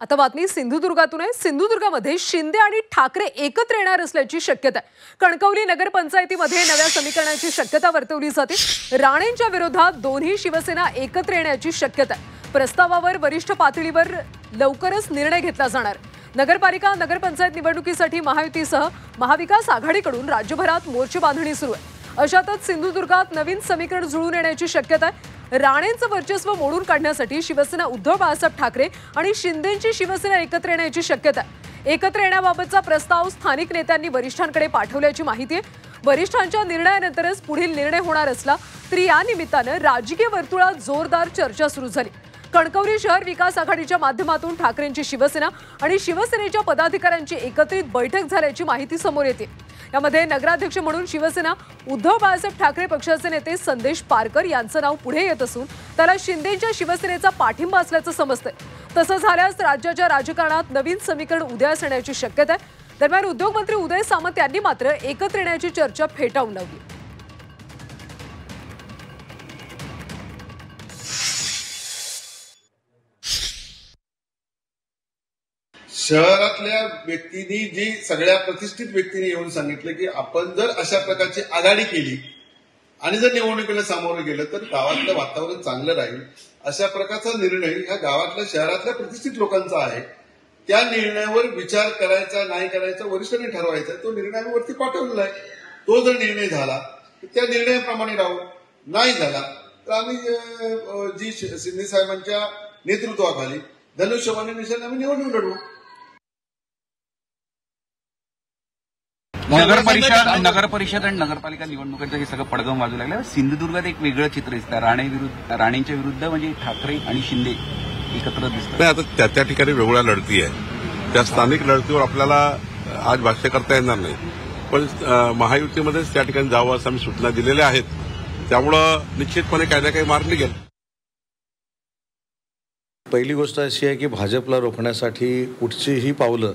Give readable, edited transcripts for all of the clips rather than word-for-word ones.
आता बातमी सिंधुदुर्गातून आहे। सिंधुदुर्गामध्ये शिंदे आणि ठाकरे एकत्र येणार असल्याची शक्यता आहे। कणकवली नगरपंचायतीमध्ये नव्या समीकरणाची शक्यता वर्तवली जाते। राणेंच्या विरोधात दोन्ही शिवसेना एकत्र येण्याची शक्यता आहे। प्रस्तावावर वरिष्ठ पातळीवर लवकरच निर्णय घेतला जाणार। नगरपालिका नगरपंचायत निवडणुकीसाठी महायुतीसह महाविकास आघाडीकडून राज्यभरात मोर्चे बांधणी सुरू आहे। अशातच सिंधुदुर्गात नवीन समीकरण जुळून येण्याची शक्यता आहे। राणेंचं वर्चस्व मोडून काढण्यासाठी शिवसेना उद्धव बाळासाहेब ठाकरे आणि शिंदेंची शिवसेना एकत्र येण्याची शक्यता आहे। एकत्र येण्याबाबतचा प्रस्ताव स्थानिक नेत्यांनी वरिष्ठांकडे पाठवल्याची माहिती आहे। वरिष्ठांच्या निर्णयानंतरच पुढील निर्णय होणार असला तरी या निमित्तानं राजकीय वर्तुळात जोरदार चर्चा सुरू झाली। कणकवली शहर विकास आघाडीच्या माध्यमातून ठाकरेंची शिवसेना आणि शिवसेनेच्या पदाधिकाऱ्यांची एकत्रित बैठक झाल्याची माहिती समोर येते। यामध्ये नगराध्यक्ष म्हणून शिवसेना उद्धव बाळासाहेब ठाकरे पक्षाचे नेते संदेश पारकर यांचं नाव पुढे येत असून त्याला शिंदेच्या शिवसेनेचा पाठिंबा असल्याचं समजतंय। तसं झाल्यास राज्याच्या राजकारणात नवीन समीकरण उदयास येण्याची शक्यता आहे। दरम्यान उद्योगमंत्री उदय सामंत यांनी मात्र एकत्र येण्याची चर्चा फेटाळून लावली। शहरातल्या व्यक्तींनी जी सगळ्या प्रतिष्ठित व्यक्तींनी येऊन सांगितलं की आपण जर अशा प्रकारची आघाडी केली आणि जर निवडणुकीला सामोरं गेलं तर गावातलं वातावरण चांगलं राहील, अशा प्रकारचा निर्णय ह्या गावातल्या शहरातल्या प्रतिष्ठित लोकांचा आहे। त्या निर्णयावर विचार करायचा नाही करायचा वरिष्ठांनी ठरवायचा। तो निर्णय आम्ही वरती पाठवलेला आहे। तो जर निर्णय झाला तर त्या निर्णयाप्रमाणे राहू, नाही झाला तर आम्ही जी शिंदे साहेबांच्या नेतृत्वाखाली धनुष्यबाण निशाने आम्ही निवडणूक लढवू। नगर परिषद आणि नगरपालिका निवडणुकांचं हे सगळं पडगम वाजू लागलं। सिंधुदुर्गात एक वेगळं चित्र दिसतं। राणेंच्या विरुद्ध म्हणजे ठाकरे आणि शिंदे एकत्र दिसतात। नाही, आता त्या ठिकाणी वेगळ्या लढती आहे। त्या स्थानिक लढतीवर आपल्याला आज भाष्य करता येणार नाही, पण महायुतीमध्येच त्या ठिकाणी जावं असं आम्ही सूचना दिलेल्या आहेत। त्यामुळं निश्चितपणे काही ना काही मार्ग निघेल। पहिली गोष्ट अशी आहे की भाजपला रोखण्यासाठी कुठचीही पावलं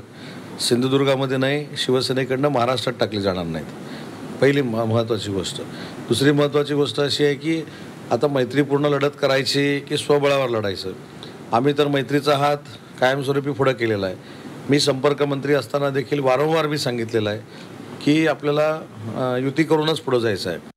सिंधुदुर्गामध्ये नाही, शिवसेनेकडनं महाराष्ट्रात टाकली जाणार नाहीत। पहिली महत्त्वाची गोष्ट। दुसरी महत्त्वाची गोष्ट अशी आहे की आता मैत्रीपूर्ण लढत करायची की स्वबळावर लढायचं। आम्ही तर मैत्रीचा हात कायमस्वरूपी पुढे केलेला आहे। मी संपर्क मंत्री असताना देखील वारंवार मी सांगितलेलं आहे की आपल्याला युती करूनच पुढे जायचं आहे।